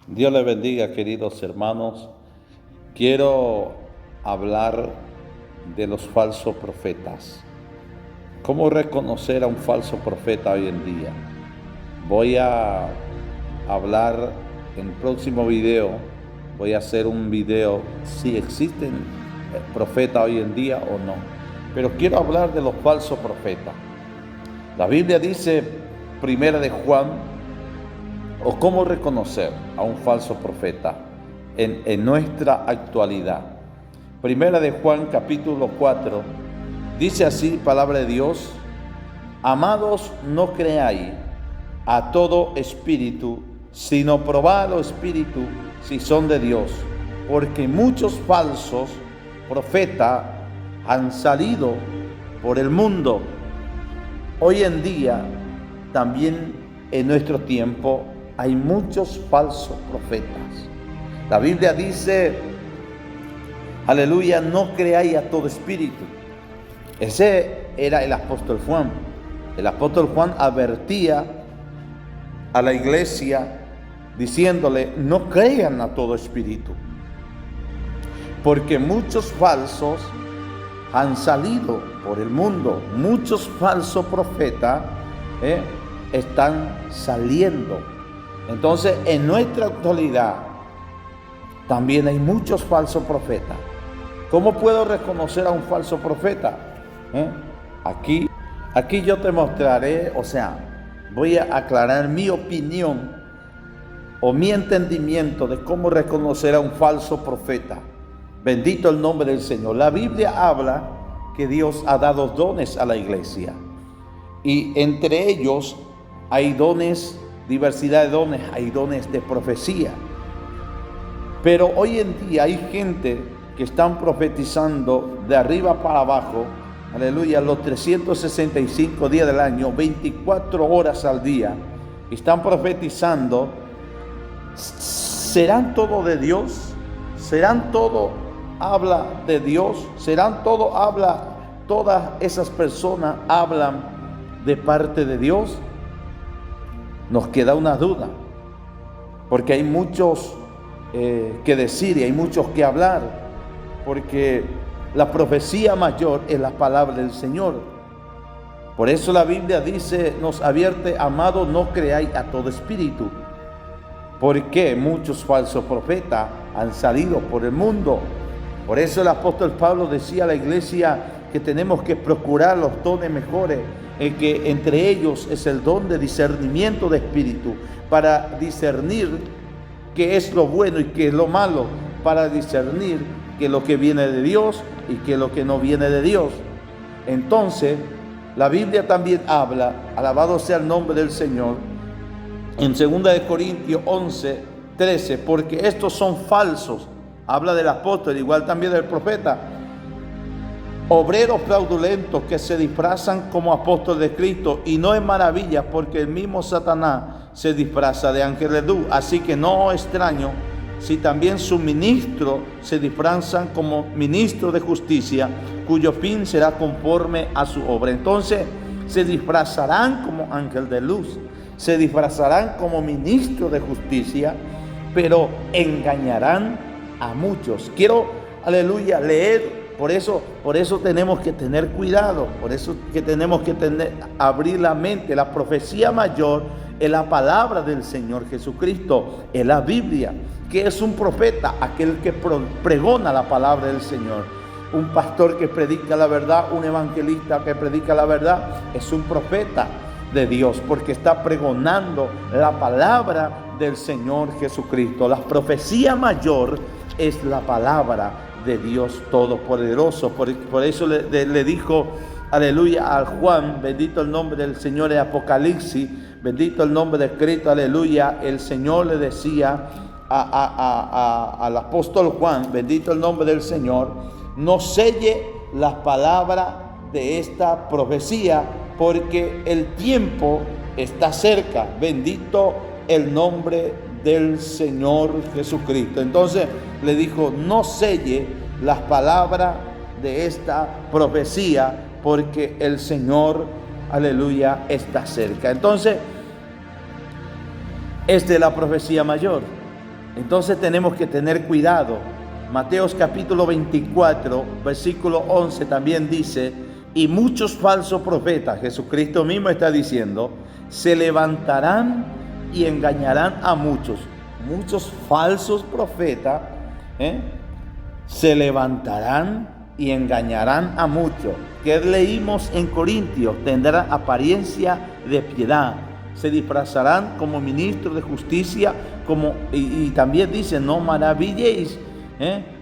Dios les bendiga, queridos hermanos. Quiero hablar de los falsos profetas. ¿Cómo reconocer a un falso profeta hoy en día? Voy a hablar en el próximo video. Voy a hacer un video si existen profetas hoy en día o no. Pero quiero hablar de los falsos profetas. La Biblia dice, Primera de Juan, o cómo reconocer a un falso profeta en nuestra actualidad. Primera de Juan, capítulo 4, dice así, palabra de Dios: amados, no creáis a todo espíritu, sino probad los espíritus si son de Dios, porque muchos falsos profetas han salido por el mundo. Hoy en día, también en nuestro tiempo, hay muchos falsos profetas. La Biblia dice, aleluya, no creáis a todo espíritu. Ese era el apóstol Juan. El apóstol Juan advertía a la iglesia diciéndole, no crean a todo espíritu, porque muchos falsos han salido por el mundo. Muchos falsos profetas están saliendo. Entonces, en nuestra actualidad también hay muchos falsos profetas. ¿Cómo puedo reconocer a un falso profeta? Aquí yo te mostraré, voy a aclarar mi opinión o mi entendimiento de cómo reconocer a un falso profeta. Bendito el nombre del Señor. La Biblia habla que Dios ha dado dones a la iglesia, y entre ellos hay dones, diversidad de dones, hay dones de profecía. Pero hoy en día hay gente que están profetizando de arriba para abajo, aleluya, los 365 días del año, 24 horas al día, están profetizando. ¿Serán todo de Dios? ¿Serán todo habla de Dios? ¿Serán todo habla, todas esas personas hablan de parte de Dios? Nos queda una duda, porque hay muchos que decir y hay muchos que hablar, porque la profecía mayor es la palabra del Señor. Por eso la Biblia dice, nos advierte, amados, no creáis a todo espíritu, porque muchos falsos profetas han salido por el mundo. Por eso el apóstol Pablo decía a la iglesia que tenemos que procurar los dones mejores, que entre ellos es el don de discernimiento de espíritu, para discernir qué es lo bueno y qué es lo malo, para discernir qué es lo que viene de Dios y qué es lo que no viene de Dios. Entonces, la Biblia también habla, alabado sea el nombre del Señor, en 2 Corintios 11, 13, porque estos son falsos, habla del apóstol, igual también del profeta, obreros fraudulentos que se disfrazan como apóstoles de Cristo, y no es maravilla, porque el mismo Satanás se disfraza de ángel de luz. Así que no extraño si también sus ministros se disfrazan como ministros de justicia, cuyo fin será conforme a su obra. Entonces se disfrazarán como ángel de luz, se disfrazarán como ministros de justicia, pero engañarán a muchos. Quiero, aleluya, leer. Por eso tenemos que tener cuidado, por eso que tenemos que abrir la mente. La profecía mayor es la palabra del Señor Jesucristo, es la Biblia. ¿Qué es un profeta? Aquel que pregona la palabra del Señor. Un pastor que predica la verdad, un evangelista que predica la verdad, es un profeta de Dios, porque está pregonando la palabra del Señor Jesucristo. La profecía mayor es la palabra de Dios Todopoderoso. Por eso le dijo, aleluya, a Juan, bendito el nombre del Señor, en Apocalipsis, bendito el nombre de Cristo, aleluya. El Señor le decía al apóstol Juan, bendito el nombre del Señor, no selle las palabras de esta profecía, porque el tiempo está cerca. Bendito el nombre del Señor Jesucristo. Entonces le dijo, no selle las palabras de esta profecía, porque el Señor, aleluya, está cerca. Entonces, esta es la profecía mayor. Entonces tenemos que tener cuidado. Mateos capítulo 24, versículo 11 también dice: y muchos falsos profetas, Jesucristo mismo está diciendo, se levantarán y engañarán a muchos. Muchos falsos profetas se levantarán y engañarán a muchos. Que leímos en Corintios: tendrán apariencia de piedad, se disfrazarán como ministros de justicia, y también dice: no maravilléis,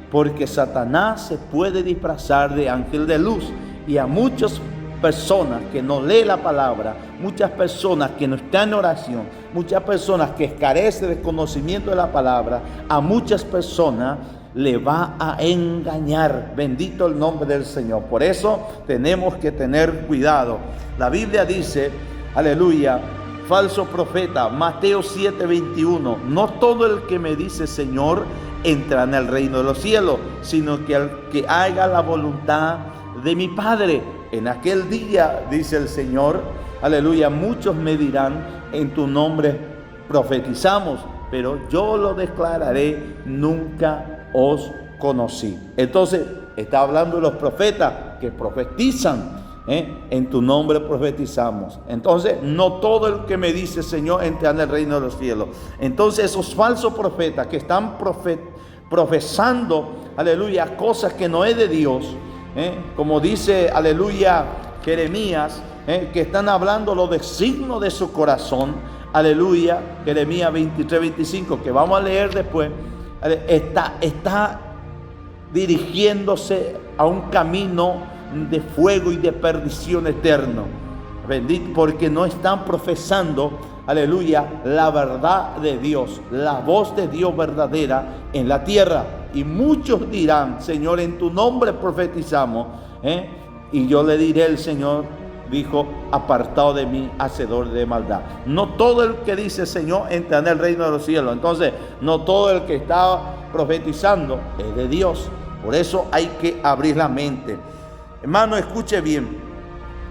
porque Satanás se puede disfrazar de ángel de luz. Y a muchas personas que no leen la palabra, muchas personas que no están en oración, muchas personas que carecen de conocimiento de la palabra, a muchas personas le va a engañar. Bendito el nombre del Señor. Por eso tenemos que tener cuidado. La Biblia dice, aleluya, falso profeta, Mateo 7:21, no todo el que me dice Señor entra en el reino de los cielos, sino que el que haga la voluntad de mi Padre. En aquel día, dice el Señor, aleluya, muchos me dirán: en tu nombre profetizamos, pero yo lo declararé, nunca os conocí. Entonces está hablando de los profetas que profetizan, en tu nombre profetizamos. Entonces no todo el que me dice Señor entra en el reino de los cielos. Entonces esos falsos profetas que están profesando, aleluya, cosas que no es de Dios, como dice, aleluya, Jeremías, que están hablando los designios de su corazón, aleluya, Jeremías 23:25, que vamos a leer después, está dirigiéndose a un camino de fuego y de perdición eterno. Bendito, porque no están profesando, aleluya, la verdad de Dios, la voz de Dios verdadera en la tierra. Y muchos dirán: Señor, en tu nombre profetizamos, y yo le diré: el Señor dijo, apartado de mí, hacedor de maldad. No todo el que dice Señor entra en el reino de los cielos. Entonces no todo el que está profetizando es de Dios. Por eso hay que abrir la mente. Hermano, escuche bien.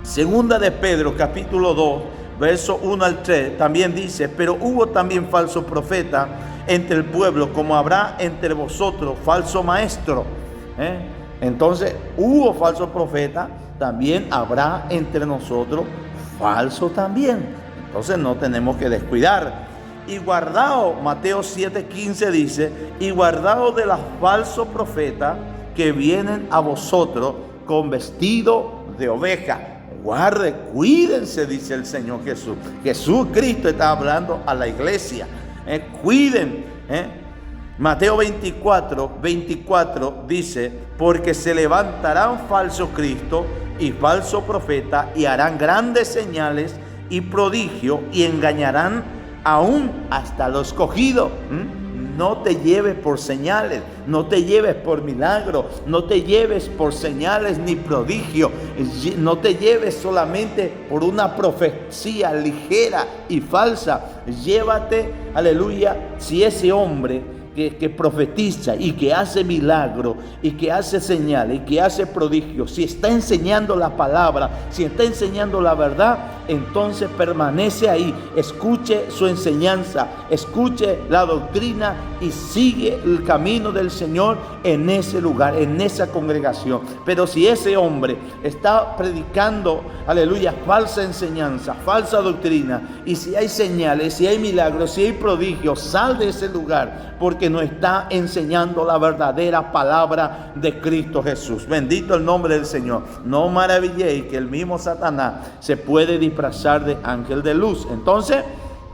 Segunda de Pedro capítulo 2, verso 1 al 3, también dice: pero hubo también falso profeta entre el pueblo, como habrá entre vosotros falso maestro. Entonces hubo falso profeta, también habrá entre nosotros falso también. Entonces no tenemos que descuidar. Y guardaos, Mateo 7:15 dice: y guardaos de los falsos profetas que vienen a vosotros con vestido de oveja. Guarde, cuídense, dice el Señor Jesús. Jesucristo está hablando a la iglesia. Cuiden. Mateo 24 dice: porque se levantarán falsos cristos y falsos profetas, y harán grandes señales y prodigios, y engañarán aún hasta los escogidos. No te lleves por señales, no te lleves por milagros, no te lleves por señales ni prodigio, no te lleves solamente por una profecía ligera y falsa. Llévate, aleluya, si ese hombre que profetiza y que hace milagro y que hace señales y que hace prodigios, si está enseñando la palabra, si está enseñando la verdad, entonces permanece ahí, escuche su enseñanza, escuche la doctrina y sigue el camino del Señor en ese lugar, en esa congregación. Pero si ese hombre está predicando, aleluya, falsa enseñanza, falsa doctrina, y si hay señales, si hay milagros, si hay prodigios, sal de ese lugar, porque no está enseñando la verdadera palabra de Cristo Jesús. Bendito el nombre del Señor. No maravilléis que el mismo Satanás se puede disfrazar de ángel de luz. Entonces,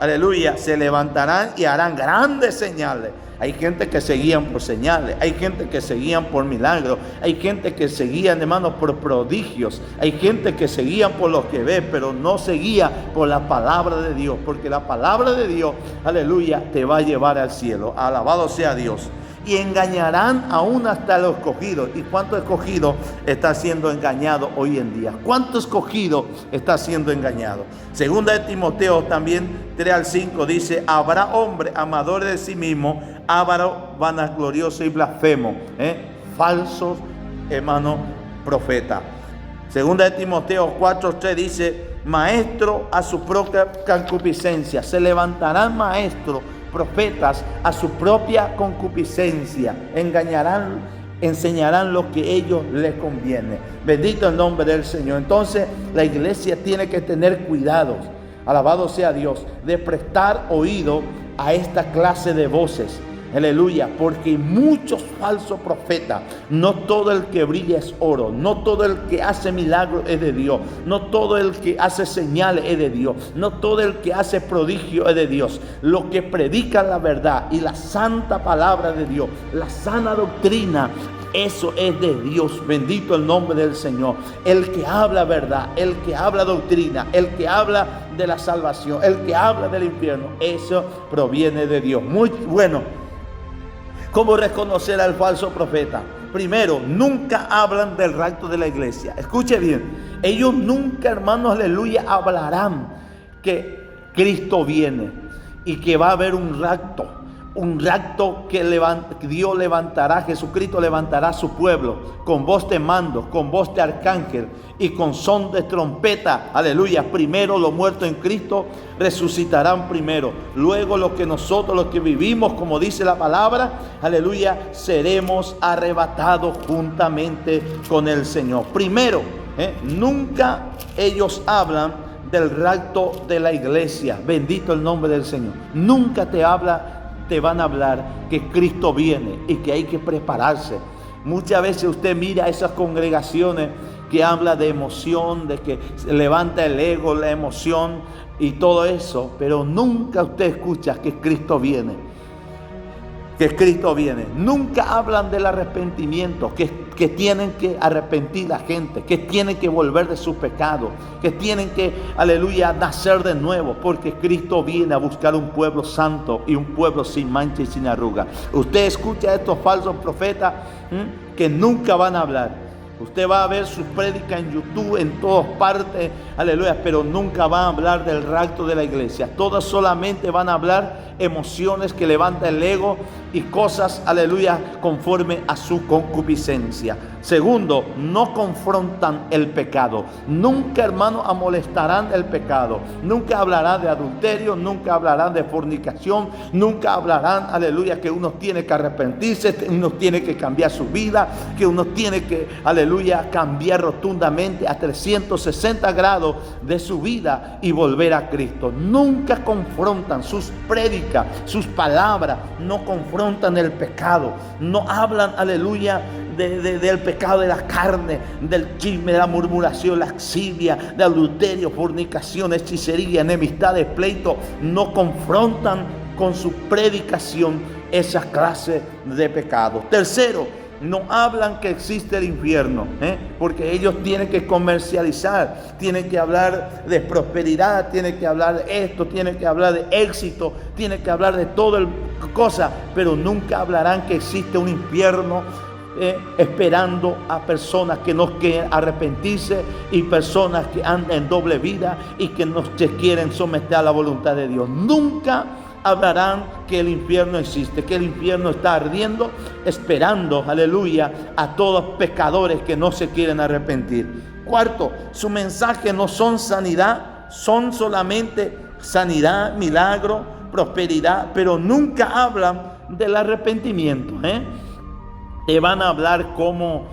aleluya, se levantarán y harán grandes señales. Hay gente que se guían por señales, hay gente que se guían por milagros, hay gente que se guían, hermanos, por prodigios, hay gente que se guían por lo que ve, pero no se guía por la palabra de Dios, porque la palabra de Dios, aleluya, te va a llevar al cielo. Alabado sea Dios. Y engañarán aún hasta los escogidos. ¿Y cuánto escogido está siendo engañado hoy en día? ¿Cuánto escogido está siendo engañado? Segunda de Timoteo también 3-5 dice: habrá hombres amadores de sí mismos, ávaros, vanagloriosos y blasfemos, falsos, hermano, profetas. Segunda de Timoteo 4:3 dice: maestro a su propia concupiscencia. Se levantarán maestros profetas a su propia concupiscencia, enseñarán lo que a ellos les conviene. Bendito el nombre del Señor. Entonces la iglesia tiene que tener cuidado, alabado sea Dios, de prestar oído a esta clase de voces. Aleluya, porque muchos falsos profetas. No todo el que brilla es oro, no todo el que hace milagros es de Dios, no todo el que hace señales es de Dios, no todo el que hace prodigio es de Dios. Lo que predica la verdad y la santa palabra de Dios, la sana doctrina, eso es de Dios. Bendito el nombre del Señor. El que habla verdad, el que habla doctrina, el que habla de la salvación, el que habla del infierno, eso proviene de Dios. Muy bueno. ¿Cómo reconocer al falso profeta? Primero, nunca hablan del rapto de la iglesia. Escuche bien, ellos nunca, hermanos, aleluya, hablarán que Cristo viene y que va a haber un rapto que Dios levantará, Jesucristo levantará a su pueblo con voz de mando, con voz de arcángel y con son de trompeta. Aleluya. Primero los muertos en Cristo resucitarán primero. Luego los que vivimos, como dice la palabra, aleluya, seremos arrebatados juntamente con el Señor. Primero, nunca ellos hablan del rapto de la iglesia. Bendito el nombre del Señor. Nunca te van a hablar que Cristo viene y que hay que prepararse. Muchas veces usted mira esas congregaciones que habla de emoción, de que se levanta el ego, la emoción y todo eso, pero nunca usted escucha que Cristo viene. Que Cristo viene. Nunca hablan del arrepentimiento, que tienen que arrepentir la gente, que tienen que volver de sus pecados, que tienen que, aleluya, nacer de nuevo, porque Cristo viene a buscar un pueblo santo y un pueblo sin mancha y sin arruga. Usted escucha a estos falsos profetas que nunca van a hablar. Usted va a ver sus prédicas en YouTube, en todas partes, aleluya, pero nunca van a hablar del rapto de la iglesia. Todas solamente van a hablar emociones que levantan el ego y cosas, aleluya, conforme a su concupiscencia. Segundo, no confrontan el pecado. Nunca, hermano, amolestarán el pecado. Nunca hablarán de adulterio, nunca hablarán de fornicación, nunca hablarán, aleluya, que uno tiene que arrepentirse, que uno tiene que cambiar su vida, que uno tiene que, aleluya, cambiar rotundamente a 360 grados de su vida y volver a Cristo. Nunca confrontan sus prédicas, sus palabras, no confrontan el pecado, no hablan, aleluya, del pecado de la carne, del chisme, de la murmuración, la lascivia, de adulterio, fornicación, hechicería, enemistades, pleito. No confrontan con su predicación esa clase de pecado. Tercero, no hablan que existe el infierno, porque ellos tienen que comercializar, tienen que hablar de prosperidad, tienen que hablar de esto, tienen que hablar de éxito, tienen que hablar de toda cosa, pero nunca hablarán que existe un infierno esperando a personas que no quieren arrepentirse y personas que andan en doble vida y que no se quieren someter a la voluntad de Dios. Nunca hablarán que el infierno existe, que el infierno está ardiendo, esperando, aleluya, a todos pecadores que no se quieren arrepentir. Cuarto, su mensaje no son sanidad, son solamente sanidad, milagro, prosperidad, pero nunca hablan del arrepentimiento. Te van a hablar cómo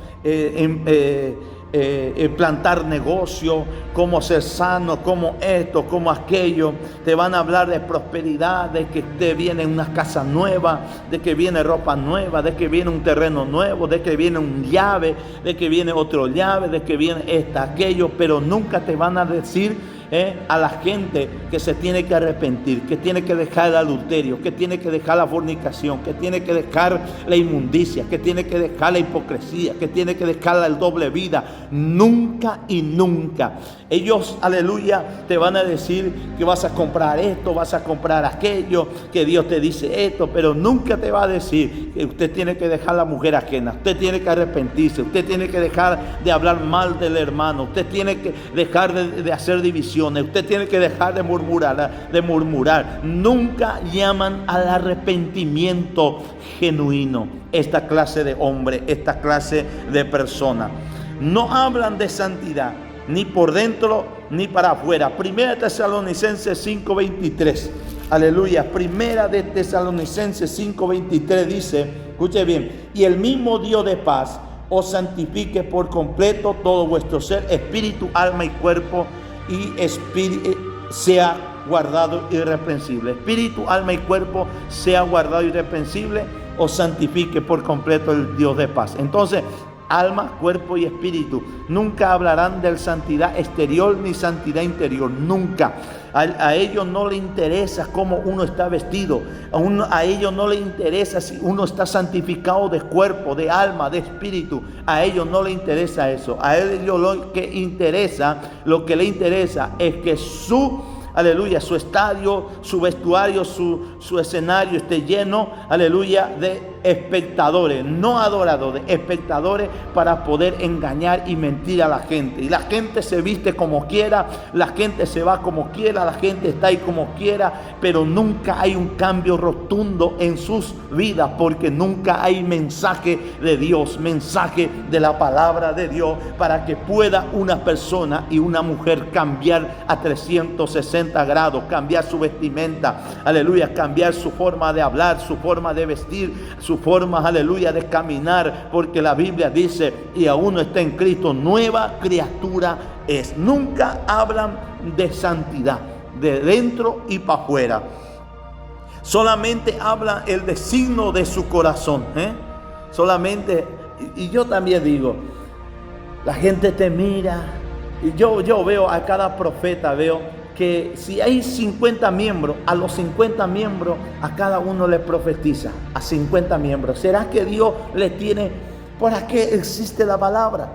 plantar negocio, cómo ser sano, cómo esto, cómo aquello. Te van a hablar de prosperidad, de que te viene una casa nueva, de que viene ropa nueva, de que viene un terreno nuevo, de que viene un llave, de que viene otro llave, de que viene aquello, pero nunca te van a decir a la gente que se tiene que arrepentir, que tiene que dejar el adulterio, que tiene que dejar la fornicación, que tiene que dejar la inmundicia, que tiene que dejar la hipocresía, que tiene que dejar la doble vida. Nunca y nunca. Ellos, aleluya, te van a decir que vas a comprar esto, vas a comprar aquello, que Dios te dice esto, pero nunca te va a decir que usted tiene que dejar la mujer ajena, usted tiene que arrepentirse, usted tiene que dejar de hablar mal del hermano, usted tiene que dejar de hacer divisiones, usted tiene que dejar de murmurar. Nunca llaman al arrepentimiento genuino esta clase de hombre, esta clase de persona. No hablan de santidad, ni por dentro ni para afuera. Primera Tesalonicenses 5:23. Aleluya. Primera de Tesalonicenses 5:23 dice, escuche bien, y el mismo Dios de paz os santifique por completo todo vuestro ser, espíritu, alma y cuerpo, y sea guardado irreprensible. Espíritu, alma y cuerpo sea guardado irreprensible, os santifique por completo el Dios de paz. Entonces, alma, cuerpo y espíritu nunca hablarán de santidad exterior ni santidad interior, nunca. A ellos no les interesa cómo uno está vestido, a ellos no les interesa si uno está santificado de cuerpo, de alma, de espíritu. A ellos no les interesa eso. A ellos lo que le interesa es que aleluya, su estadio, su vestuario, su escenario esté lleno, aleluya, de espectadores, no adoradores, espectadores, para poder engañar y mentir a la gente. Y la gente se viste como quiera, la gente se va como quiera, la gente está ahí como quiera, pero nunca hay un cambio rotundo en sus vidas, porque nunca hay mensaje de Dios, mensaje de la palabra de Dios, para que pueda una persona y una mujer cambiar a 360 grados, cambiar su vestimenta, aleluya, cambiar su forma de hablar, su forma de vestir, su forma, aleluya, de caminar, porque la Biblia dice, y aún no está en Cristo, nueva criatura es. Nunca hablan de santidad, de dentro y para afuera. Solamente habla el designio de su corazón, solamente. Y yo también digo, la gente te mira, y yo veo a cada profeta, veo que si hay 50 miembros, a los 50 miembros, a cada uno le profetiza, a 50 miembros. ¿Será que Dios le tiene? ¿Para qué existe la palabra?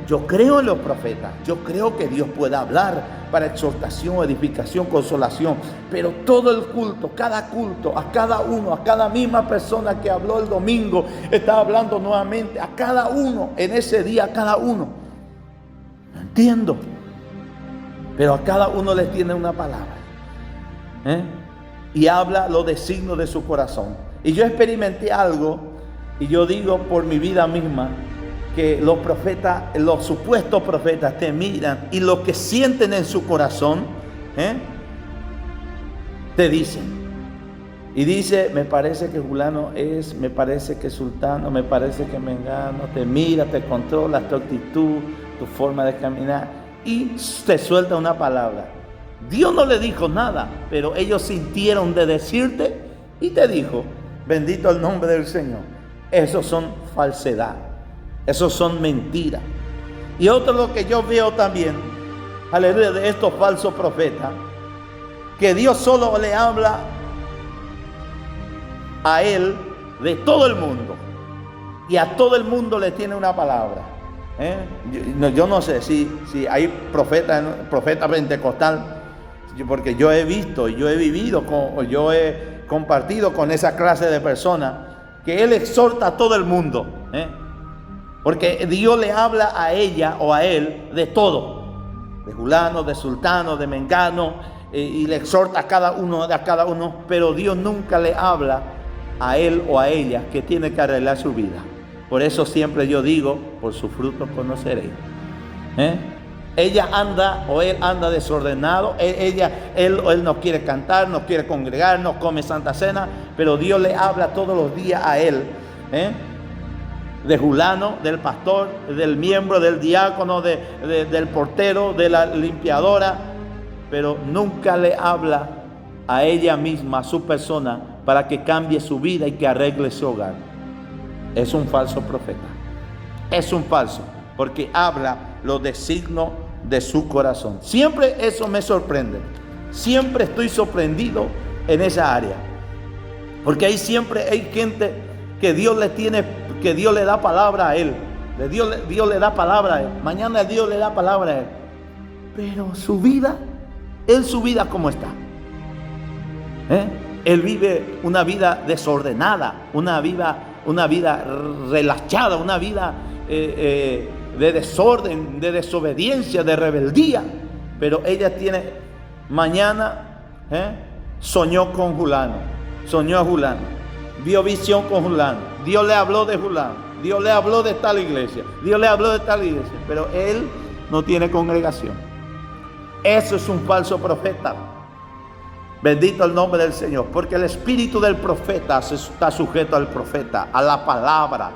Yo creo en los profetas, yo creo que Dios puede hablar para exhortación, edificación, consolación, pero todo el culto, a cada uno, a cada misma persona que habló el domingo, está hablando nuevamente a cada uno, en ese día a cada uno. No entiendo. Pero a cada uno les tiene una palabra, y habla los designios de su corazón. Y yo experimenté algo, y yo digo por mi vida misma, que los profetas, los supuestos profetas te miran, y lo que sienten en su corazón, te dicen. Y dice, me parece que fulano es, me parece que sultano, me parece que mengano, te mira, te controla tu actitud, tu forma de caminar. Y te suelta una palabra. Dios no le dijo nada, pero ellos sintieron de decirte y te dijo, bendito el nombre del Señor. Esos son falsedad, esos son mentiras. Y otro lo que yo veo también, aleluya, de estos falsos profetas, que Dios solo le habla a él de todo el mundo, y a todo el mundo le tiene una palabra. Yo no sé si hay profeta pentecostal, porque yo he visto, yo he vivido, yo he compartido con esa clase de personas, que él exhorta a todo el mundo, porque Dios le habla a ella o a él de todo, de fulano, de sultano, de mengano, y le exhorta a cada uno, pero Dios nunca le habla a él o a ella que tiene que arreglar su vida. Por eso siempre yo digo, por sus frutos conoceréis. Ella anda o él anda desordenado, él no quiere cantar, no quiere congregar, no come Santa Cena, pero Dios le habla todos los días a él, de fulano, del pastor, del miembro, del diácono, del portero, de la limpiadora, pero nunca le habla a ella misma, a su persona, para que cambie su vida y que arregle su hogar. Es un falso profeta, es un falso, porque habla los designios de su corazón. Siempre eso me sorprende, siempre estoy sorprendido en esa área, porque ahí siempre hay gente que Dios le da palabra a él, Dios le da palabra a él, mañana Dios le da palabra a él, pero su vida ¿cómo está? Él vive una vida desordenada, una vida relajada, una vida de desorden, de desobediencia, de rebeldía. Pero ella tiene, mañana soñó con fulano, soñó a fulano, vio visión con fulano, Dios le habló de fulano, Dios le habló de tal iglesia, Dios le habló de tal iglesia, pero él no tiene congregación. Eso es un falso profeta. Bendito el nombre del Señor, porque el espíritu del profeta está sujeto al profeta, a la palabra.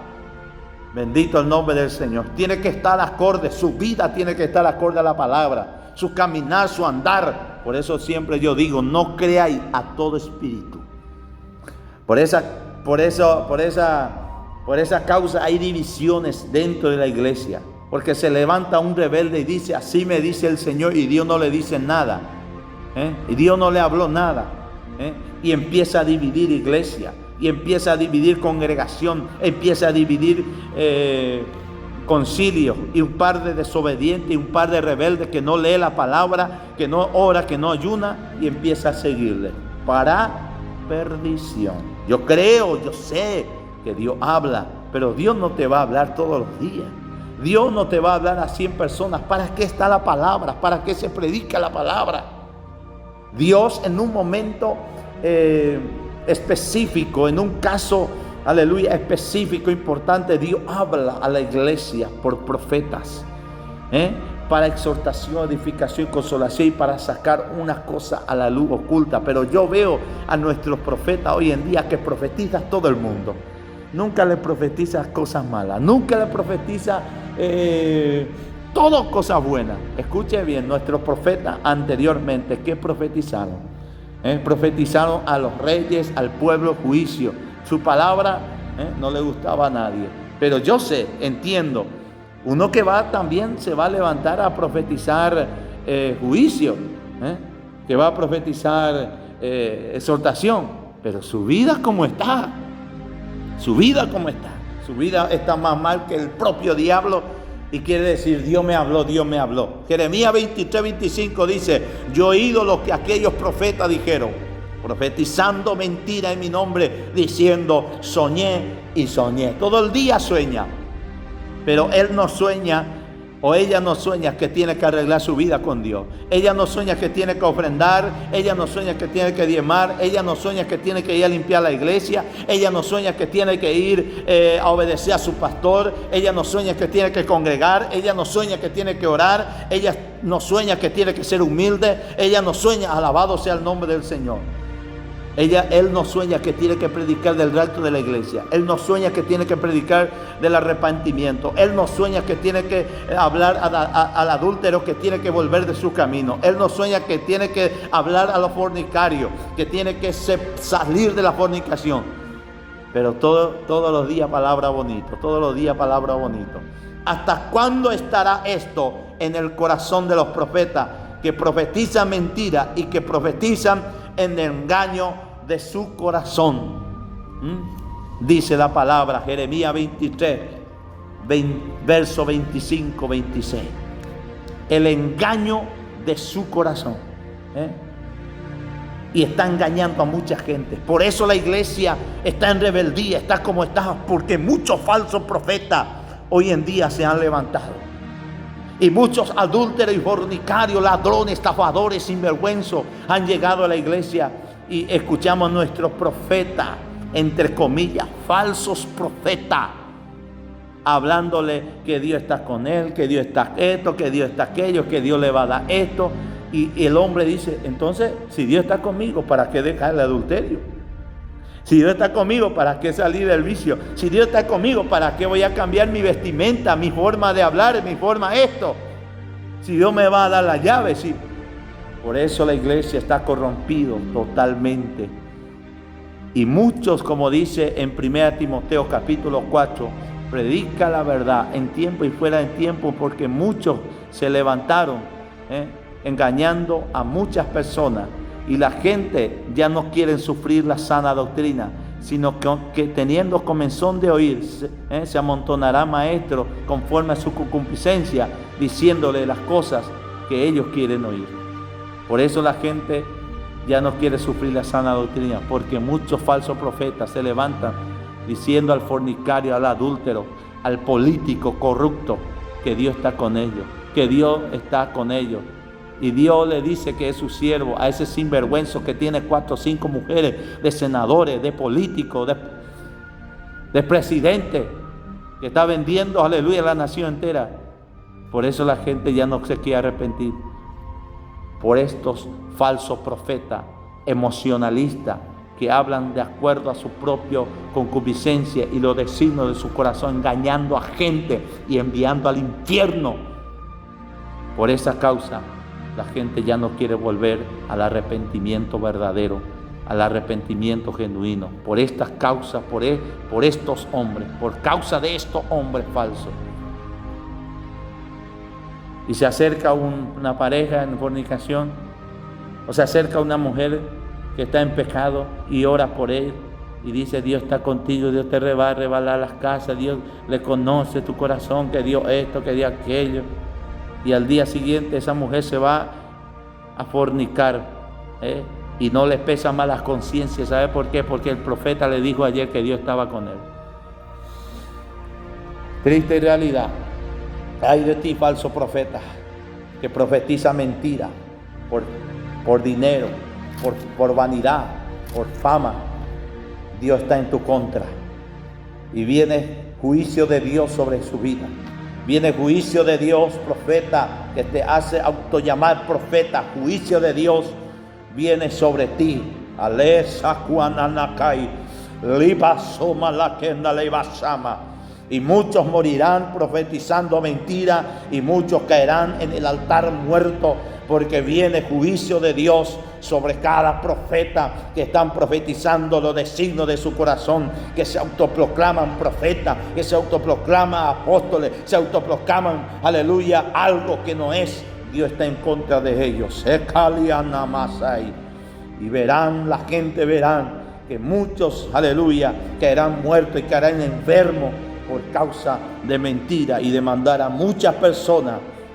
Bendito el nombre del Señor. Tiene que estar acorde, su vida tiene que estar acorde a la palabra, su caminar, su andar. Por eso siempre yo digo, no creáis a todo espíritu. Por esa causa hay divisiones dentro de la iglesia, porque se levanta un rebelde y dice, así me dice el Señor, y Dios no le dice nada. Y Dios no le habló nada. Y empieza a dividir iglesia, y empieza a dividir congregación, empieza a dividir concilio, y un par de desobedientes y un par de rebeldes que no lee la palabra, que no ora, que no ayuna, y empieza a seguirle para perdición. Yo sé que Dios habla, pero Dios no te va a hablar todos los días. Dios no te va a hablar a 100 personas. ¿Para qué está la palabra? ¿Para qué se predica la palabra? Dios en un momento específico, en un caso, aleluya, específico, importante, Dios habla a la iglesia por profetas, para exhortación, edificación y consolación, y para sacar una cosa a la luz oculta. Pero yo veo a nuestros profetas hoy en día que profetizan todo el mundo. Nunca le profetiza cosas malas, nunca le profetiza todo cosas buenas. Escuche bien, nuestros profetas anteriormente, ¿qué profetizaron? Profetizaron a los reyes, al pueblo, juicio. Su palabra no le gustaba a nadie. Pero yo sé, entiendo, uno que también se va a levantar a profetizar juicio, que va a profetizar exhortación, pero su vida ¿cómo está? Su vida ¿cómo está? Su vida está más mal que el propio diablo, y quiere decir, Dios me habló, Dios me habló. Jeremías 23:25 dice, yo he oído lo que aquellos profetas dijeron, profetizando mentira en mi nombre, diciendo, soñé y soñé. Todo el día sueña, pero él no sueña, o ella no sueña que tiene que arreglar su vida con Dios. Ella no sueña que tiene que ofrendar, ella no sueña que tiene que diezmar, ella no sueña que tiene que ir a limpiar la iglesia, ella no sueña que tiene que ir a obedecer a su pastor, ella no sueña que tiene que congregar, ella no sueña que tiene que orar, ella no sueña que tiene que ser humilde, ella no sueña, alabado sea el nombre del Señor. Él no sueña que tiene que predicar del rapto de la iglesia. Él no sueña que tiene que predicar del arrepentimiento. Él no sueña que tiene que hablar al adúltero que tiene que volver de su camino. Él no sueña que tiene que hablar a los fornicarios, que tiene que salir de la fornicación. Pero todos los días palabra bonito, todos los días palabra bonito. ¿Hasta cuándo estará esto en el corazón de los profetas que profetizan mentira y que profetizan en el engaño de su corazón? Dice la palabra, Jeremías 23, verso 25-26. El engaño de su corazón. Y está engañando a mucha gente. Por eso la iglesia está en rebeldía, está como está, porque muchos falsos profetas hoy en día se han levantado. Y muchos adúlteros y fornicarios, ladrones, estafadores, sinvergüenzos han llegado a la iglesia, y escuchamos a nuestros profetas, entre comillas, falsos profetas, hablándole que Dios está con él, que Dios está esto, que Dios está aquello, que Dios le va a dar esto. Y el hombre dice, entonces, si Dios está conmigo, ¿para qué dejar el adulterio? Si Dios está conmigo, ¿para qué salir del vicio? Si Dios está conmigo, ¿para qué voy a cambiar mi vestimenta, mi forma de hablar, mi forma esto? Si Dios me va a dar la llave, sí. Por eso la iglesia está corrompida totalmente. Y muchos, como dice en 1 Timoteo capítulo 4, predica la verdad en tiempo y fuera de tiempo, porque muchos se levantaron, engañando a muchas personas. Y la gente ya no quiere sufrir la sana doctrina, sino que teniendo comezón de oír, se amontonará maestro conforme a su concupiscencia, diciéndole las cosas que ellos quieren oír. Por eso la gente ya no quiere sufrir la sana doctrina, porque muchos falsos profetas se levantan diciendo al fornicario, al adúltero, al político corrupto, que Dios está con ellos, que Dios está con ellos. Y Dios le dice que es su siervo, a ese sinvergüenzo que tiene 4 o 5 mujeres, de senadores, de políticos, de presidentes, que está vendiendo, aleluya, la nación entera. Por eso la gente ya no se quiere arrepentir, por estos falsos profetas emocionalistas que hablan de acuerdo a su propia concupiscencia y los designios de su corazón, engañando a gente y enviando al infierno. Por esa causa, la gente ya no quiere volver al arrepentimiento verdadero, al arrepentimiento genuino. Por estas causas, por estos hombres, por causa de estos hombres falsos. Y se acerca una pareja en fornicación, o se acerca una mujer que está en pecado y ora por él y dice: Dios está contigo, Dios te va a rebalar las casas, Dios le conoce tu corazón, que dio esto, que dio aquello. Y al día siguiente esa mujer se va a fornicar, y no le pesa más la conciencia. ¿Sabe por qué? Porque el profeta le dijo ayer que Dios estaba con él. Triste realidad. Ay de ti, falso profeta, que profetiza mentira por dinero, por vanidad, por fama. Dios está en tu contra y viene juicio de Dios sobre su vida. Viene juicio de Dios, profeta, que te hace autollamar profeta. Juicio de Dios viene sobre ti. Alesa kuananakai, libasoma la kenda lebasama. Y muchos morirán profetizando mentira, y muchos caerán en el altar muerto, porque viene juicio de Dios sobre cada profeta que están profetizando los designios de su corazón, que se autoproclaman profetas, que se autoproclaman apóstoles, se autoproclaman, aleluya, algo que no es. Dios está en contra de ellos. Y verán, la gente verán que muchos, aleluya, caerán muertos y caerán enfermos por causa de mentira, y de mandar a muchas personas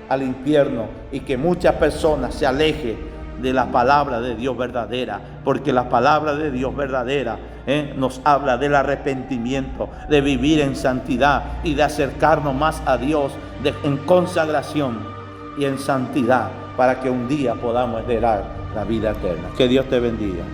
al infierno, y que muchas personas se alejen de la palabra de Dios verdadera, porque la palabra de Dios verdadera nos habla del arrepentimiento, de vivir en santidad y de acercarnos más a Dios en consagración y en santidad, para que un día podamos heredar la vida eterna. Que Dios te bendiga.